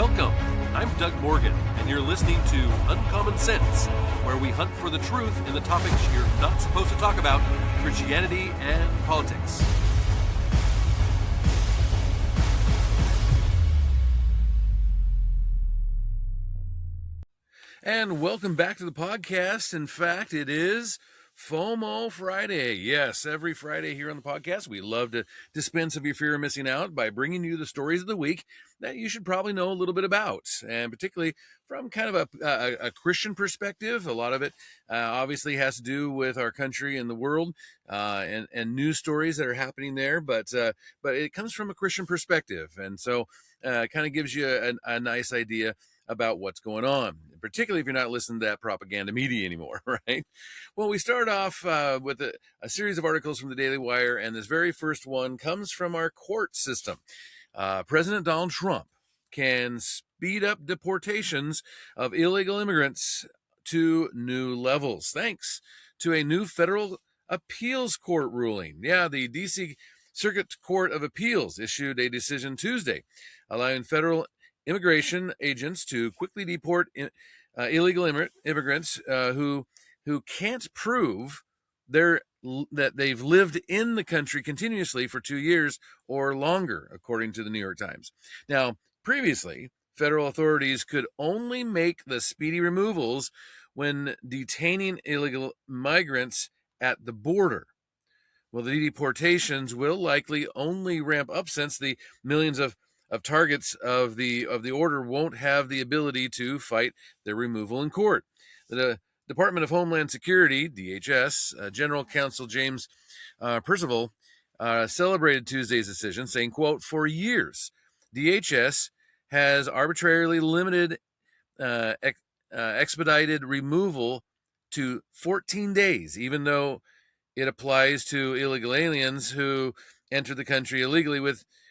Welcome. I'm Doug Morgan, and you're listening to Uncommon Sense, where we hunt for the truth in the topics you're not supposed to talk about, Christianity and politics. And welcome back to the podcast. In fact, it is FOMO Friday. Yes, every Friday here on the podcast, we love to dispense of your fear of missing out by bringing you the stories of the week that you should probably know a little bit about, and particularly from kind of a Christian perspective. A lot of it obviously has to do with our country and the world, and news stories that are happening there, but it comes from a Christian perspective, and so kind of gives you a nice idea about what's going on, particularly if you're not listening to that propaganda media anymore, right? Well, we start off with a series of articles from the Daily Wire, and this very first one comes from our court system. President Donald Trump can speed up deportations of illegal immigrants to new levels, thanks to a new federal appeals court ruling. Yeah, the D.C. Circuit Court of Appeals issued a decision Tuesday, allowing federal immigration agents to quickly deport illegal immigrants who can't prove that they've lived in the country continuously for 2 years or longer, according to the New York Times. Now, previously, federal authorities could only make the speedy removals when detaining illegal migrants at the border. Well, the deportations will likely only ramp up since the millions of targets of the order won't have the ability to fight their removal in court. The Department of Homeland Security, DHS, General Counsel James Percival celebrated Tuesday's decision, saying, quote, "For years, DHS has arbitrarily limited expedited removal to 14 days, even though it applies to illegal aliens who entered the country illegally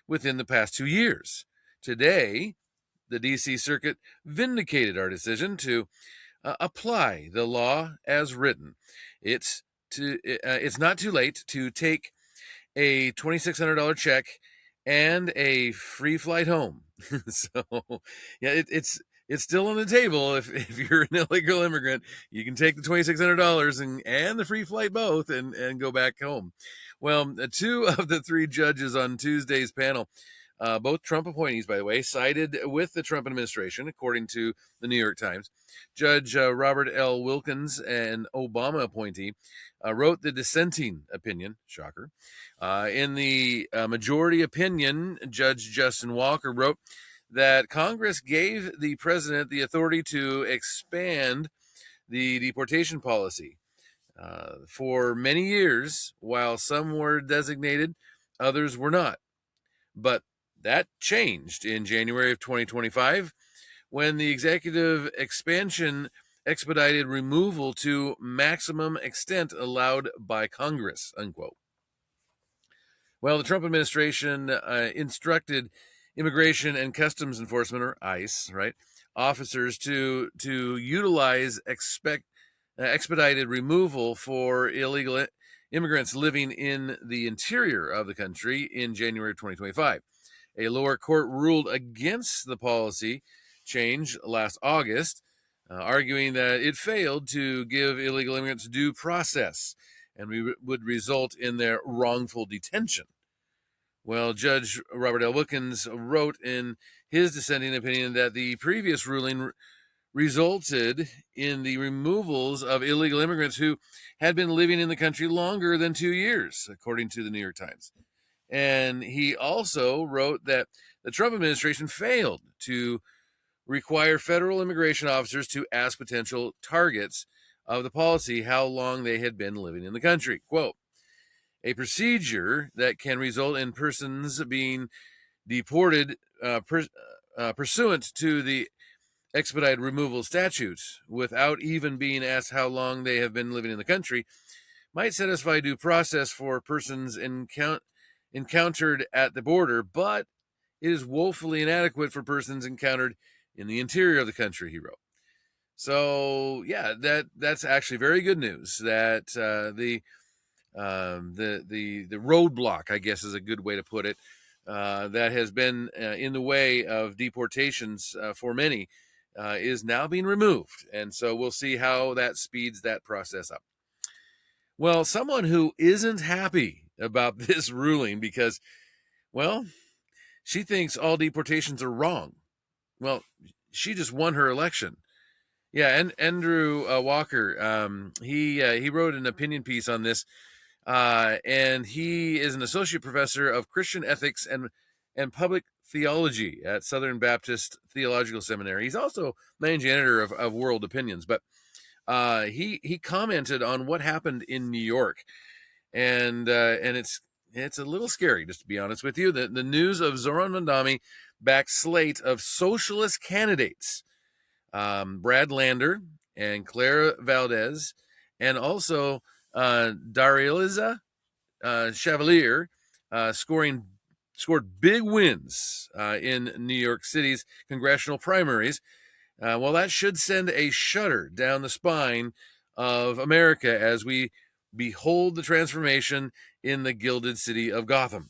within the past 2 years. Today, the D.C. Circuit vindicated our decision to apply the law as written. It's not too late to take a $2,600 check and a free flight home." So, yeah, it's still on the table. If you're an illegal immigrant, you can take the $2,600 and the free flight both and go back home. Well, two of the three judges on Tuesday's panel, both Trump appointees, by the way, sided with the Trump administration, according to the New York Times. Judge Robert L. Wilkins, an Obama appointee, wrote the dissenting opinion, shocker. In the majority opinion, Judge Justin Walker wrote that Congress gave the president the authority to expand the deportation policy. For many years, while some were designated, others were not. But that changed in January of 2025 when the executive expansion expedited removal to maximum extent allowed by Congress, unquote. Well, the Trump administration instructed Immigration and Customs Enforcement, or ICE, right, officers to utilize expedited removal for illegal immigrants living in the interior of the country in January of 2025. A lower court ruled against the policy change last August, arguing that it failed to give illegal immigrants due process and would result in their wrongful detention. Well, Judge Robert L. Wilkins wrote in his dissenting opinion that the previous ruling resulted in the removals of illegal immigrants who had been living in the country longer than 2 years, according to the New York Times. And he also wrote that the Trump administration failed to require federal immigration officers to ask potential targets of the policy how long they had been living in the country. Quote, "A procedure that can result in persons being deported pursuant to the expedited removal statute without even being asked how long they have been living in the country might satisfy due process for persons encountered at the border, but it is woefully inadequate for persons encountered in the interior of the country," he wrote. So, yeah, that's actually very good news that the roadblock, I guess is a good way to put it, that has been in the way of deportations for many is now being removed. And so we'll see how that speeds that process up. Well, someone who isn't happy about this ruling because, well, she thinks all deportations are wrong. Well, she just won her election. Yeah, and Andrew Walker, he wrote an opinion piece on this, and he is an associate professor of Christian ethics and public theology at Southern Baptist Theological Seminary. He's also managing editor of World Opinions, but he commented on what happened in New York, and it's a little scary, just to be honest with you. The news of Zoran Mandami backed slate of socialist candidates, Brad Lander and Claire Valdez, and also Dariliza Chevalier scored big wins in New York City's congressional primaries. Well, that should send a shudder down the spine of America as we behold the transformation in the gilded city of Gotham.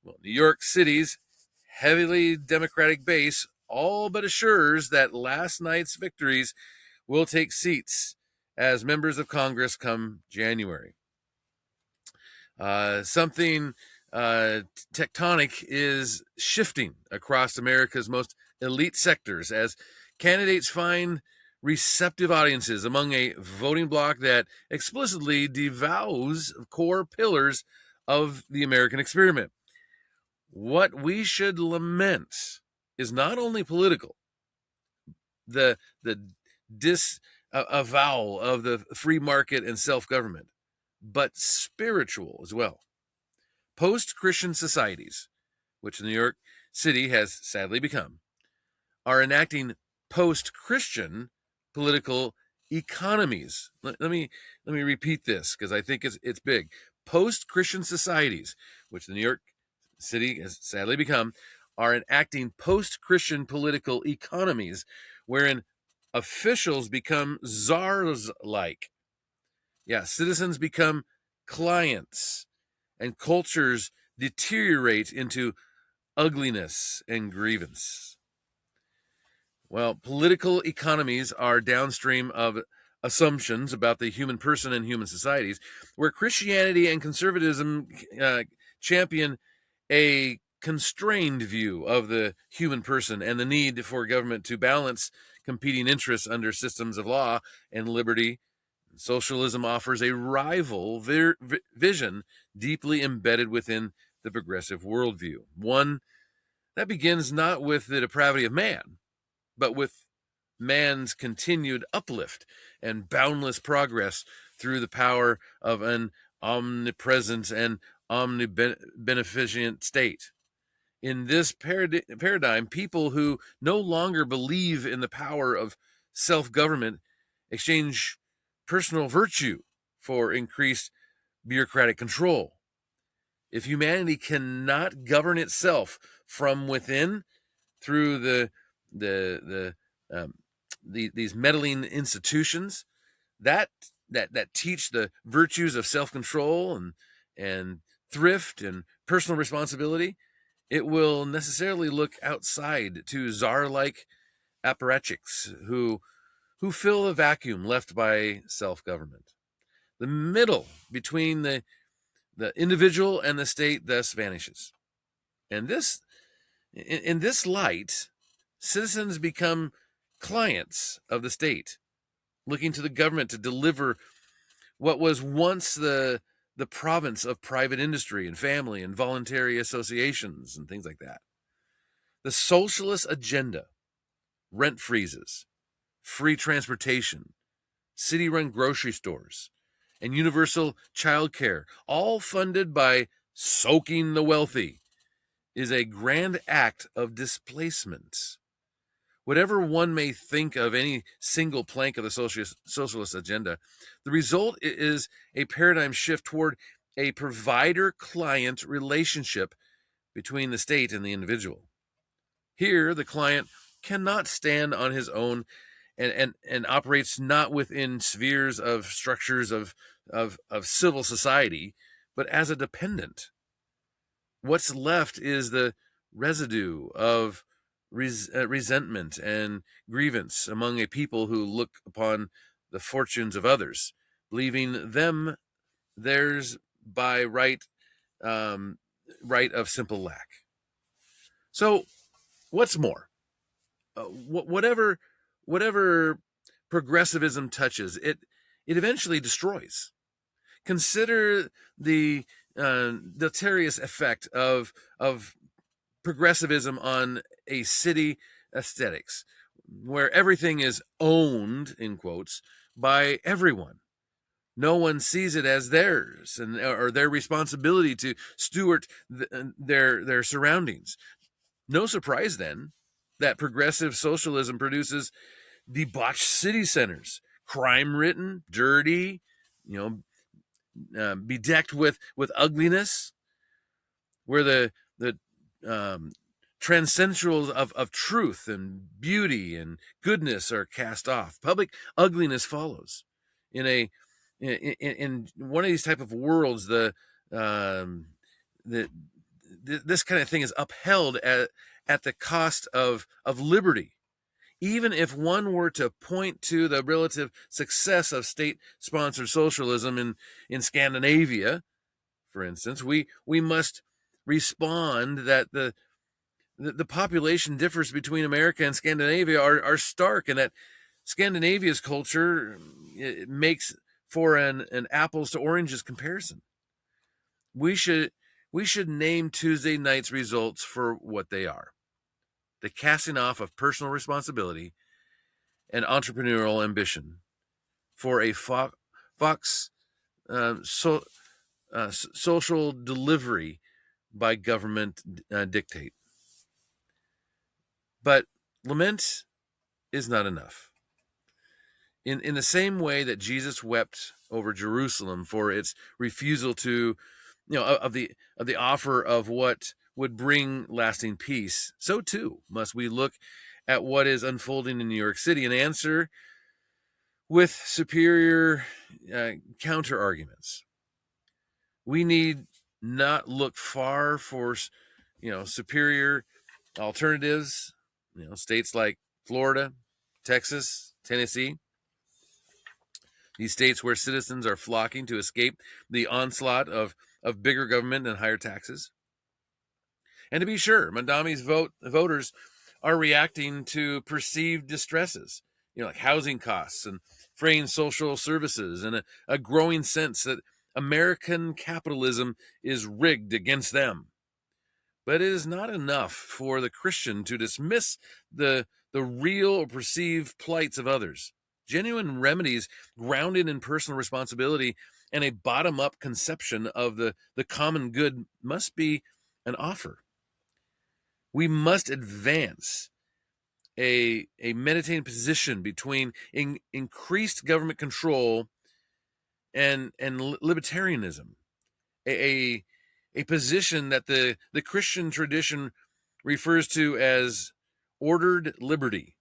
Well, New York City's heavily Democratic base all but assures that last night's victories will take seats as members of Congress come January. Something tectonic is shifting across America's most elite sectors as candidates find receptive audiences among a voting bloc that explicitly devours core pillars of the American experiment. What we should lament is not only political, the disavowal of the free market and self-government, but spiritual as well. Post-Christian societies, which New York City has sadly become, are enacting post-Christian political economies. Let me repeat this because I think it's big. Post-Christian societies, which the New York City has sadly become, are enacting post-Christian political economies wherein officials become czars-like. Yeah, citizens become clients, and cultures deteriorate into ugliness and grievance. Well, political economies are downstream of assumptions about the human person and human societies, where Christianity and conservatism champion a constrained view of the human person and the need for government to balance competing interests under systems of law and liberty. Socialism offers a rival vision deeply embedded within the progressive worldview, one that begins not with the depravity of man, but with man's continued uplift and boundless progress through the power of an omnipresent and omnibeneficent state. In this paradigm, people who no longer believe in the power of self-government exchange personal virtue for increased bureaucratic control. If humanity cannot govern itself from within through these meddling institutions that teach the virtues of self-control and thrift and personal responsibility, it will necessarily look outside to czar-like apparatchiks who fill the vacuum left by self-government. The middle between the individual and the state thus vanishes. And in this light, citizens become clients of the state, looking to the government to deliver what was once the province of private industry and family and voluntary associations and things like that. The socialist agenda, rent freezes, free transportation, city-run grocery stores, and universal child care, all funded by soaking the wealthy, is a grand act of displacement. Whatever one may think of any single plank of the socialist agenda, the result is a paradigm shift toward a provider-client relationship between the state and the individual. Here, the client cannot stand on his own and operates not within spheres of structures of civil society, but as a dependent. what's left is the residue of resentment and grievance among a people who look upon the fortunes of others, believing them theirs by right of simple lack. So, what's more, whatever progressivism touches, it eventually destroys. Consider the deleterious effect of progressivism on a city aesthetics, where everything is owned, in quotes, by everyone. No one sees it as theirs or their responsibility to steward their surroundings. No surprise then that progressive socialism produces debauched city centers, crime-ridden, dirty, bedecked with ugliness, where the transcendentals of truth and beauty and goodness are cast off. Public ugliness follows. In one of these type of worlds, this kind of thing is upheld at the cost of liberty. Even if one were to point to the relative success of state-sponsored socialism in Scandinavia, for instance, we must respond that the population differs between America and Scandinavia are stark, and that Scandinavia's culture it makes for an apples to oranges comparison. We should name Tuesday night's results for what they are: the casting off of personal responsibility and entrepreneurial ambition for a Fox social delivery by government dictate. But lament is not enough. In the same way that Jesus wept over Jerusalem for its refusal to, of the offer of what would bring lasting peace, so too must we look at what is unfolding in New York City and answer with superior counter arguments. We need not look far for, superior alternatives. States like Florida, Texas, Tennessee, these states where citizens are flocking to escape the onslaught of bigger government and higher taxes. And to be sure, Mandami's voters are reacting to perceived distresses, like housing costs and fraying social services, and a growing sense that American capitalism is rigged against them. But it is not enough for the Christian to dismiss the real or perceived plights of others. Genuine remedies grounded in personal responsibility and a bottom-up conception of the common good must be an offer. We must advance a meditating position between increased government control and libertarianism, a position that the Christian tradition refers to as ordered liberty,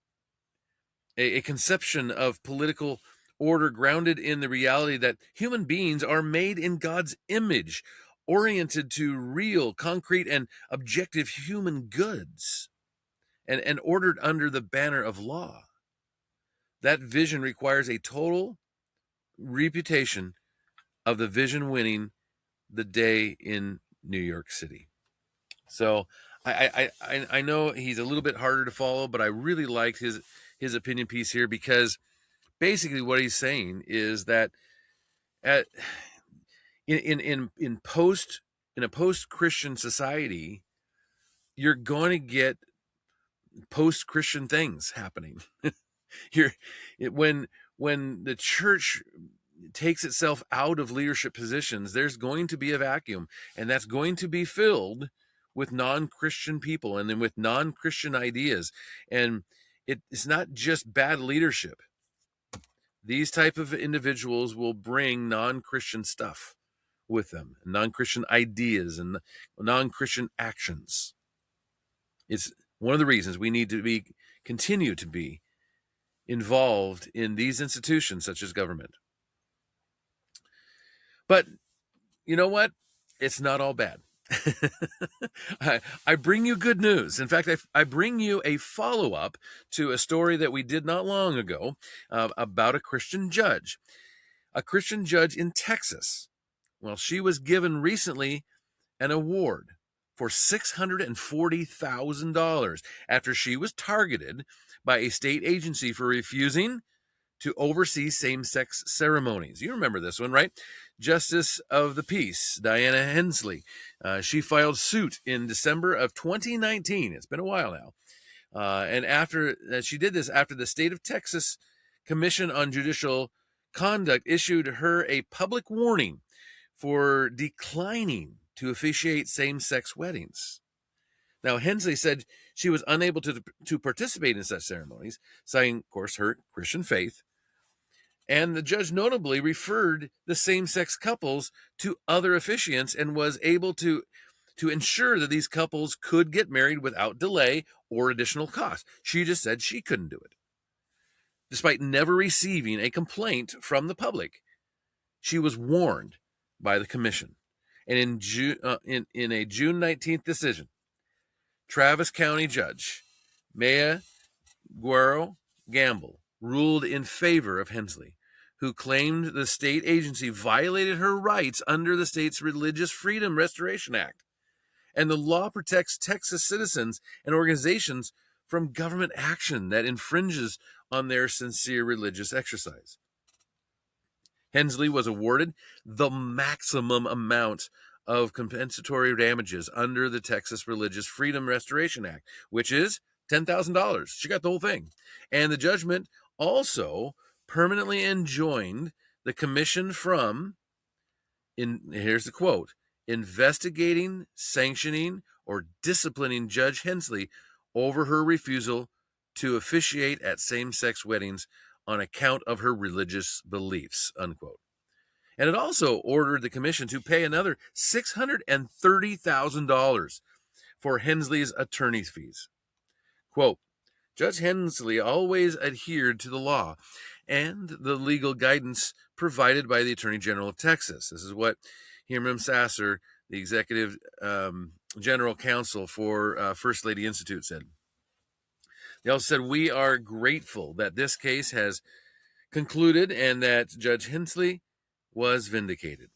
a conception of political order grounded in the reality that human beings are made in God's image, oriented to real, concrete, and objective human goods, and ordered under the banner of law. That vision requires a total reputation of the vision winning the day in New York City. So I know he's a little bit harder to follow, but I really liked his opinion piece here, because basically what he's saying is that in a post-Christian society, you're going to get post-Christian things happening. When the church takes itself out of leadership positions, there's going to be a vacuum, and that's going to be filled with non-Christian people and then with non-Christian ideas. And it's not just bad leadership. These type of individuals will bring non-Christian stuff with them, non-Christian ideas and non-Christian actions. It's one of the reasons we need to continue to be involved in these institutions such as government. But you know what? It's not all bad. I bring you good news. In fact, I bring you a follow-up to a story that we did not long ago about a Christian judge. A Christian judge in Texas. Well, she was given recently an award for $640,000 after she was targeted by a state agency for refusing to oversee same-sex ceremonies. You remember this one, right? Justice of the Peace, Diana Hensley, she filed suit in December of 2019. It's been a while now. And after she did this, after the state of Texas Commission on Judicial Conduct issued her a public warning for declining to officiate same-sex weddings. Now, Hensley said she was unable to participate in such ceremonies, citing, of course, her Christian faith. And the judge notably referred the same-sex couples to other officiants and was able to ensure that these couples could get married without delay or additional cost. She just said she couldn't do it. Despite never receiving a complaint from the public, she was warned by the commission. And in a June 19th decision, Travis County Judge Maya Guerrero Gamble ruled in favor of Hensley, who claimed the state agency violated her rights under the state's Religious Freedom Restoration Act. And the law protects Texas citizens and organizations from government action that infringes on their sincere religious exercise. Hensley was awarded the maximum amount of compensatory damages under the Texas Religious Freedom Restoration Act, which is $10,000. She got the whole thing. And the judgment also permanently enjoined the commission from, here's the quote, investigating, sanctioning, or disciplining Judge Hensley over her refusal to officiate at same-sex weddings on account of her religious beliefs, unquote. And it also ordered the commission to pay another $630,000 for Hensley's attorney's fees. Quote, Judge Hensley always adhered to the law and the legal guidance provided by the Attorney General of Texas. This is what Hiram Sasser, the Executive General Counsel for First Lady Institute, said. They also said, we are grateful that this case has concluded and that Judge Hensley was vindicated.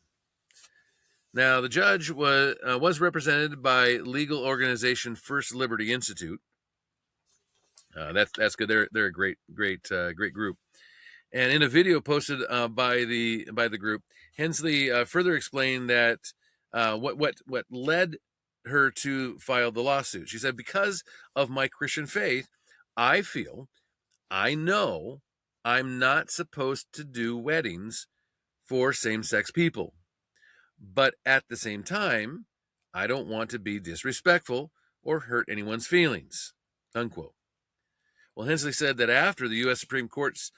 Now, the judge was represented by legal organization First Liberty Institute. That's good. They're a great group. And in a video posted by the group, Hensley further explained that what led her to file the lawsuit. She said, because of my Christian faith, I know I'm not supposed to do weddings for same-sex people. But at the same time, I don't want to be disrespectful or hurt anyone's feelings, unquote. Well, Hensley said that after the U.S. Supreme Court's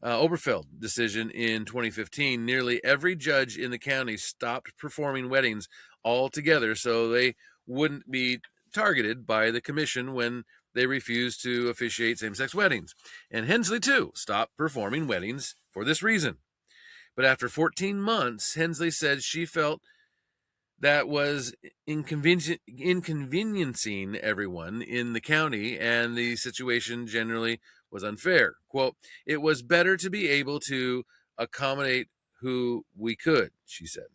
Oberfeld decision in 2015, nearly every judge in the county stopped performing weddings altogether so they wouldn't be targeted by the commission when they refused to officiate same-sex weddings. And Hensley, too, stopped performing weddings for this reason. But after 14 months, Hensley said she felt that was inconveniencing everyone in the county, and the situation generally was unfair. Quote, it was better to be able to accommodate who we could, she said.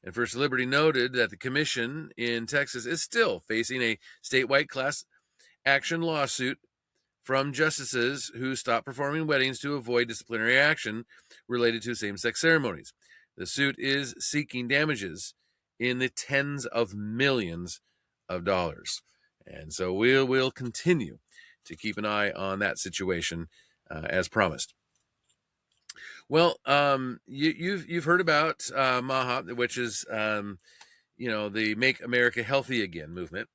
And First Liberty noted that the commission in Texas is still facing a statewide class action lawsuit from justices who stopped performing weddings to avoid disciplinary action related to same-sex ceremonies. The suit is seeking damages in the tens of millions of dollars. And so we'll continue to keep an eye on that situation as promised. Well, you've heard about MAHA, which is the Make America Healthy Again movement.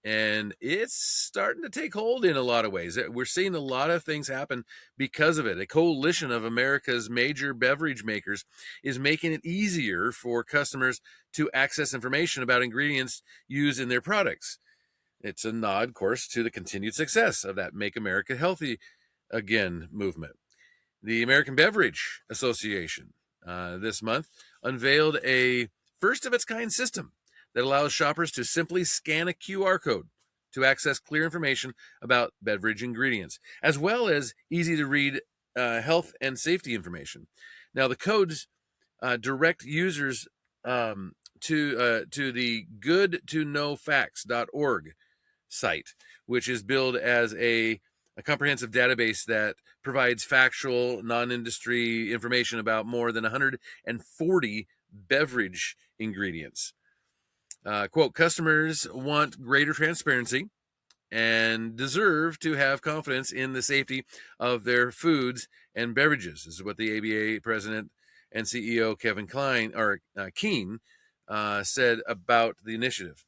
And it's starting to take hold in a lot of ways. We're seeing a lot of things happen because of it. A coalition of America's major beverage makers is making it easier for customers to access information about ingredients used in their products. It's a nod, of course, to the continued success of that Make America Healthy Again movement. The American Beverage Association this month unveiled a first-of-its-kind system that allows shoppers to simply scan a QR code to access clear information about beverage ingredients, as well as easy to read health and safety information. Now, the codes direct users to the goodtoknowfacts.org site, which is billed as a comprehensive database that provides factual, non-industry information about more than 140 beverage ingredients. Quote, customers want greater transparency and deserve to have confidence in the safety of their foods and beverages. This is what the ABA president and CEO Kevin Keene said about the initiative.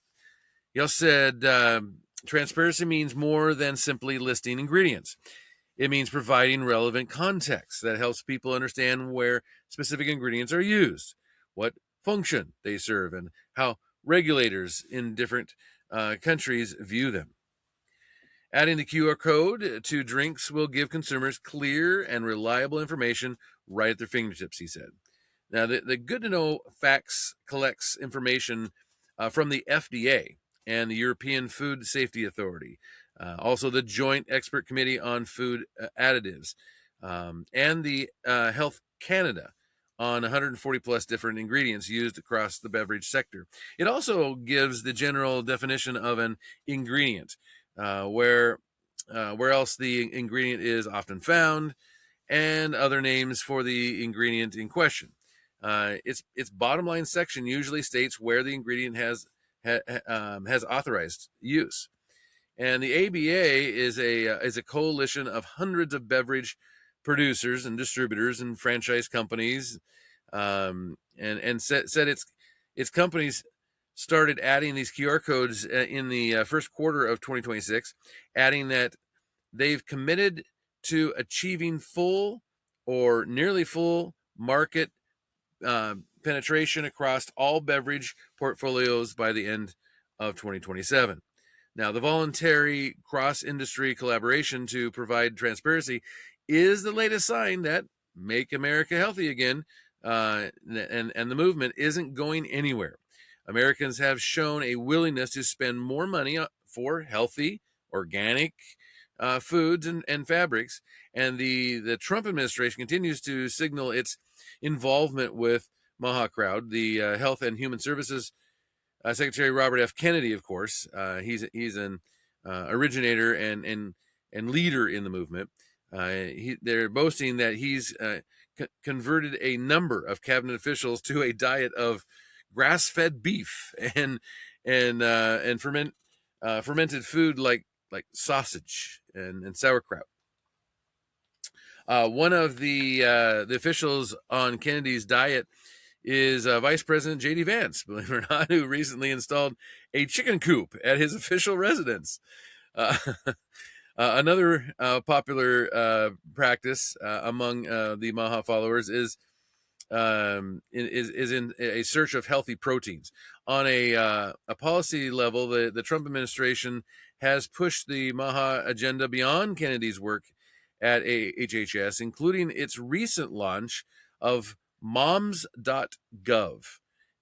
He also said transparency means more than simply listing ingredients. It means providing relevant context that helps people understand where specific ingredients are used, what function they serve, and how regulators in different countries view them. Adding the QR code to drinks will give consumers clear and reliable information right at their fingertips, he said. Now, the Good to Know Facts collects information from the FDA and the European Food Safety Authority, also the Joint Expert Committee on Food Additives, and the Health Canada on 140 plus different ingredients used across the beverage sector. It also gives the general definition of an ingredient, where else the ingredient is often found, and other names for the ingredient in question. Its bottom line section usually states where the ingredient has authorized use. And the ABA is a coalition of hundreds of beverage producers and distributors and franchise companies, and said its companies started adding these QR codes in the first quarter of 2026, adding that they've committed to achieving full or nearly full market penetration across all beverage portfolios by the end of 2027. Now, the voluntary cross-industry collaboration to provide transparency is the latest sign that Make America Healthy Again, and the movement isn't going anywhere. Americans have shown a willingness to spend more money for healthy, organic foods and fabrics, and the Trump administration continues to signal its involvement with Maha Crowd, the Health and Human Services Secretary Robert F. Kennedy, of course. He's an originator and leader in the movement. They're boasting that he's converted a number of cabinet officials to a diet of grass-fed beef and fermented food like sausage and sauerkraut. One of the officials on Kennedy's diet is Vice President J.D. Vance, believe it or not, who recently installed a chicken coop at his official residence. Another popular practice among the Maha followers is in a search of healthy proteins. On a policy level, the Trump administration has pushed the Maha agenda beyond Kennedy's work at HHS, including its recent launch of moms.gov.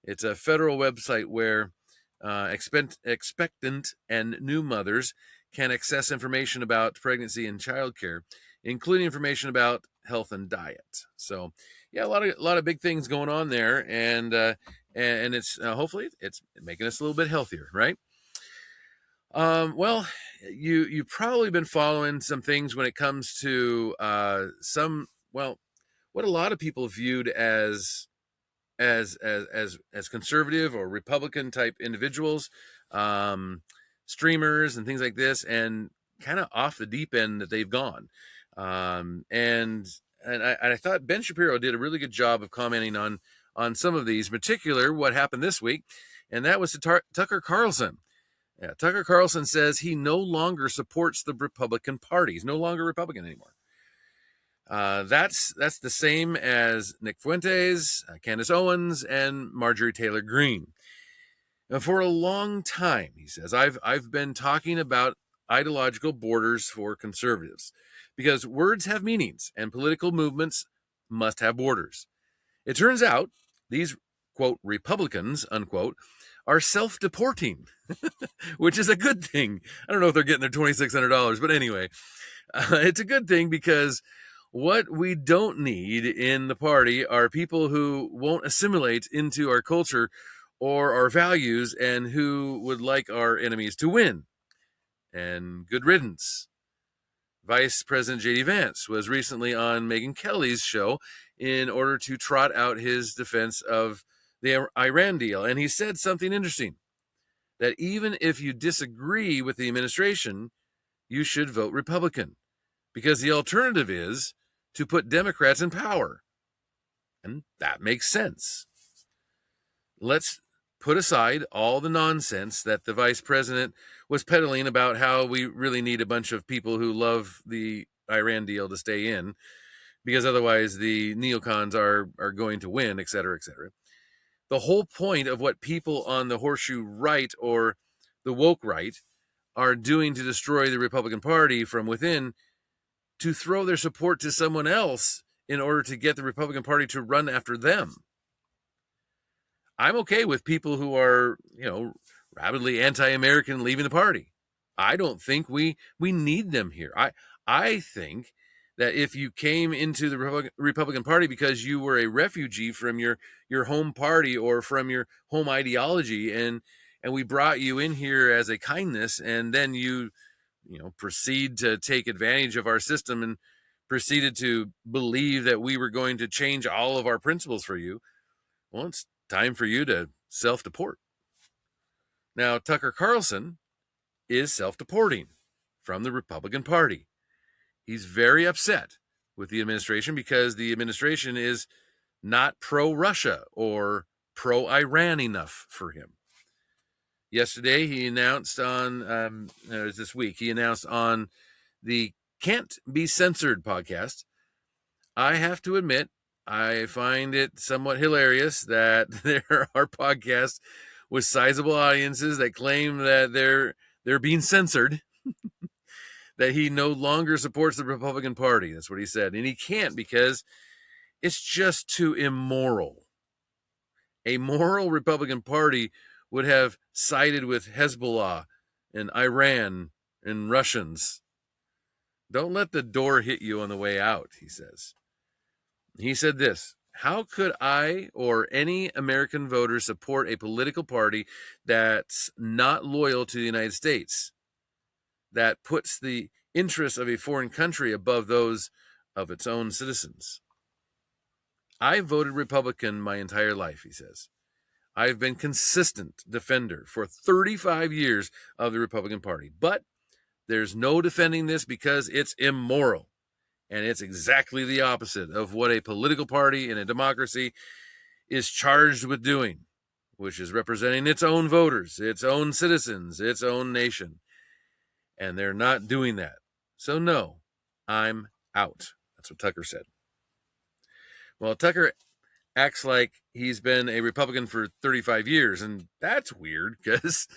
It's a federal website where expectant and new mothers can access information about pregnancy and childcare, including information about health and diet. So, yeah, a lot of big things going on there, and it's hopefully it's making us a little bit healthier, right? Well, you've probably been following some things when it comes to what a lot of people viewed as conservative or Republican type individuals, streamers and things like this, and kind of off the deep end that they've gone. And I thought Ben Shapiro did a really good job of commenting on some of these, in particular what happened this week, and that was to Tucker Carlson. Yeah, Tucker Carlson says he no longer supports the Republican Party. He's no longer Republican anymore. That's the same as Nick Fuentes, Candace Owens, and Marjorie Taylor Greene. Now, for a long time, he says, I've been talking about ideological borders for conservatives because words have meanings and political movements must have borders. It turns out these, quote, Republicans, unquote, are self-deporting, which is a good thing. I don't know if they're getting their $2,600, but anyway, it's a good thing because what we don't need in the party are people who won't assimilate into our culture or our values and who would like our enemies to win. And good riddance. Vice President J.D. Vance was recently on Megyn Kelly's show in order to trot out his defense of the Iran deal. And he said something interesting, that even if you disagree with the administration, you should vote Republican, because the alternative is to put Democrats in power. And that makes sense. Let's put aside all the nonsense that the vice president was peddling about how we really need a bunch of people who love the Iran deal to stay in, because otherwise the neocons are going to win, et cetera, et cetera. The whole point of what people on the horseshoe right or the woke right are doing to destroy the Republican Party from within, to throw their support to someone else in order to get the Republican Party to run after them. I'm okay with people who are, rabidly anti-American leaving the party. I don't think we need them here. I think that if you came into the Republican Party because you were a refugee from your home party or from your home ideology, and we brought you in here as a kindness, and then you proceed to take advantage of our system and proceeded to believe that we were going to change all of our principles for you, well, it's time for you to self-deport. Now, Tucker Carlson is self-deporting from the Republican Party. He's very upset with the administration because the administration is not pro-Russia or pro-Iran enough for him. Yesterday, he announced this week, he announced on the Can't Be Censored podcast, I have to admit, I find it somewhat hilarious that there are podcasts with sizable audiences that claim that they're being censored, that he no longer supports the Republican Party. That's what he said. And he can't, because it's just too immoral. A moral Republican Party would have sided with Hezbollah and Iran and Russians. Don't let the door hit you on the way out, he says. He said this: how could I or any American voter support a political party that's not loyal to the United States, that puts the interests of a foreign country above those of its own citizens? I voted Republican my entire life, he says. I've been consistent defender for 35 years of the Republican Party, but there's no defending this because it's immoral. And it's exactly the opposite of what a political party in a democracy is charged with doing, which is representing its own voters, its own citizens, its own nation. And they're not doing that. So no, I'm out. That's what Tucker said. Well, Tucker acts like he's been a Republican for 35 years, and that's weird because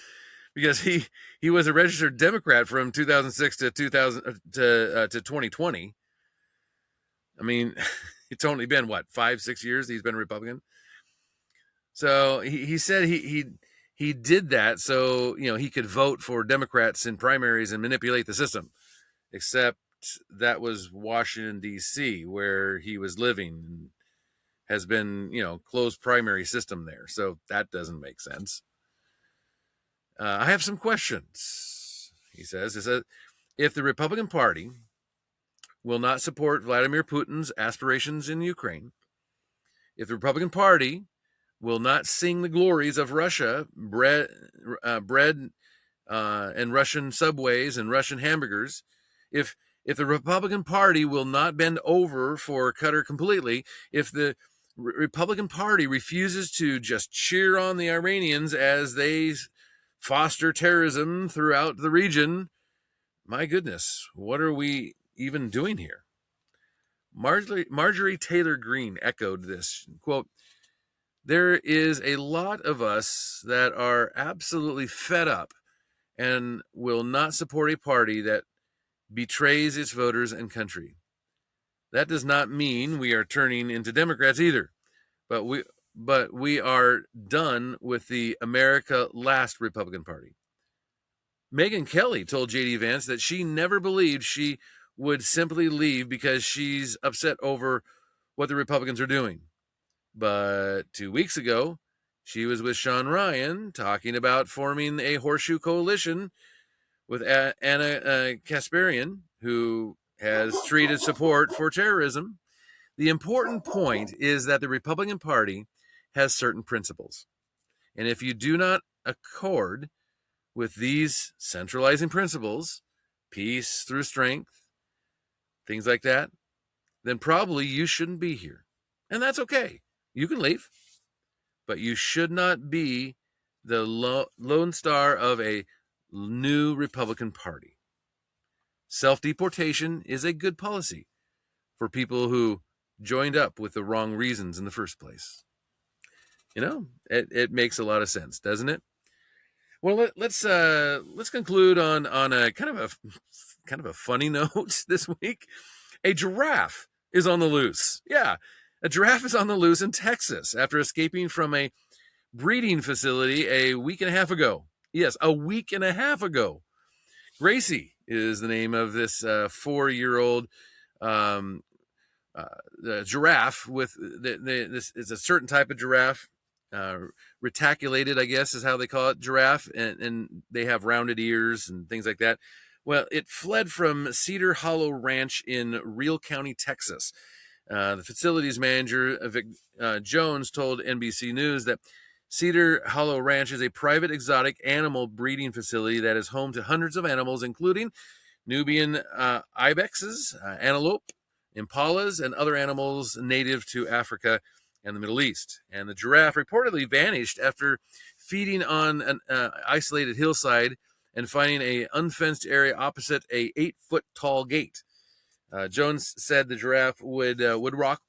he was a registered Democrat from 2006 to 2020. I mean, it's only been, 5-6 years he's been a Republican? So he said he did that so, he could vote for Democrats in primaries and manipulate the system. Except that was Washington, D.C., where he was living, and has been, closed primary system there. So that doesn't make sense. I have some questions, he says. He says, if the Republican Party will not support Vladimir Putin's aspirations in Ukraine, if the Republican Party will not sing the glories of Russia, bread and Russian subways and Russian hamburgers, if the Republican Party will not bend over for Qatar completely, if the Republican Party refuses to just cheer on the Iranians as they foster terrorism throughout the region, my goodness, what are we even doing here? Marjorie Taylor Greene echoed this, quote, there is a lot of us that are absolutely fed up and will not support a party that betrays its voters and country. That does not mean we are turning into Democrats either, but but we are done with the America Last Republican Party. Megyn Kelly told J.D. Vance that she never believed she would simply leave because she's upset over what the Republicans are doing. But 2 weeks ago, she was with Sean Ryan talking about forming a horseshoe coalition with Anna Kasparian, who has treated support for terrorism. The important point is that the Republican Party has certain principles. And if you do not accord with these centralizing principles, peace through strength, things like that, then probably you shouldn't be here. And that's okay. You can leave, but you should not be the lone star of a new Republican Party. Self-deportation is a good policy for people who joined up with the wrong reasons in the first place. You know, it makes a lot of sense, doesn't it? Well, let's conclude on a kind of a funny note this week. A giraffe is on the loose. Yeah, a giraffe is on the loose in Texas after escaping from a breeding facility a week and a half ago. Yes, a week and a half ago. Gracie is the name of this 4-year-old giraffe. With this is a certain type of giraffe. Reticulated, I guess, is how they call it, giraffe, and they have rounded ears and things like that. Well, it fled from Cedar Hollow Ranch in Real County, Texas. The facility's manager, Vic Jones, told NBC News that Cedar Hollow Ranch is a private exotic animal breeding facility that is home to hundreds of animals, including Nubian ibexes, antelope, impalas, and other animals native to Africa and the Middle East. And the giraffe reportedly vanished after feeding on an isolated hillside and finding an unfenced area opposite a 8-foot-tall gate. Jones said the giraffe would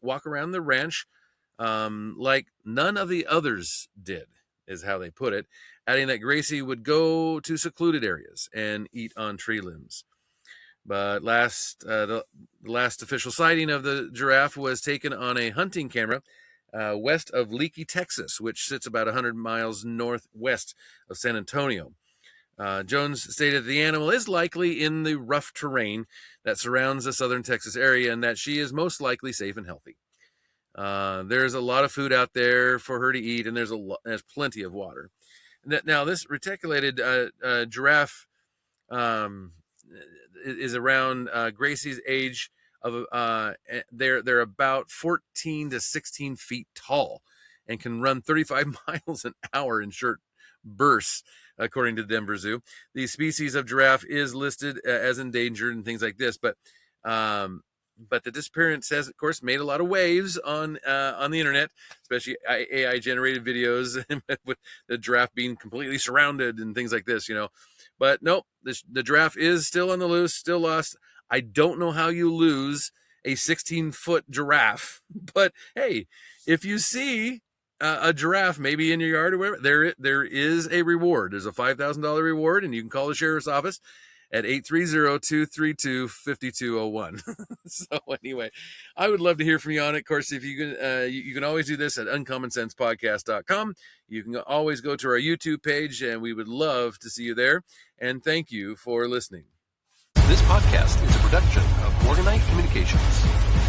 walk around the ranch like none of the others did, is how they put it, adding that Gracie would go to secluded areas and eat on tree limbs. But the last official sighting of the giraffe was taken on a hunting camera west of Leakey, Texas, which sits about 100 miles northwest of San Antonio. Jones stated the animal is likely in the rough terrain that surrounds the southern Texas area and that she is most likely safe and healthy. There's a lot of food out there for her to eat, and there's plenty of water. Now, this reticulated giraffe is around Gracie's age of they're about 14 to 16 feet tall and can run 35 miles an hour in short bursts, according to Denver Zoo. The species of giraffe is listed as endangered and things like this, but the disappearance has, of course, made a lot of waves on the internet, especially AI generated videos with the giraffe being completely surrounded and things like this, But nope, the giraffe is still on the loose, still lost. I don't know how you lose a 16-foot giraffe, but hey, if you see a giraffe maybe in your yard or whatever, there is a reward. There's a $5,000 reward, and you can call the sheriff's office at 830-232-5201. So anyway, I would love to hear from you on it. Of course, if you can, you can always do this at uncommonsensepodcast.com. You can always go to our YouTube page, and we would love to see you there. And thank you for listening. This podcast is a production of Morganite Communications.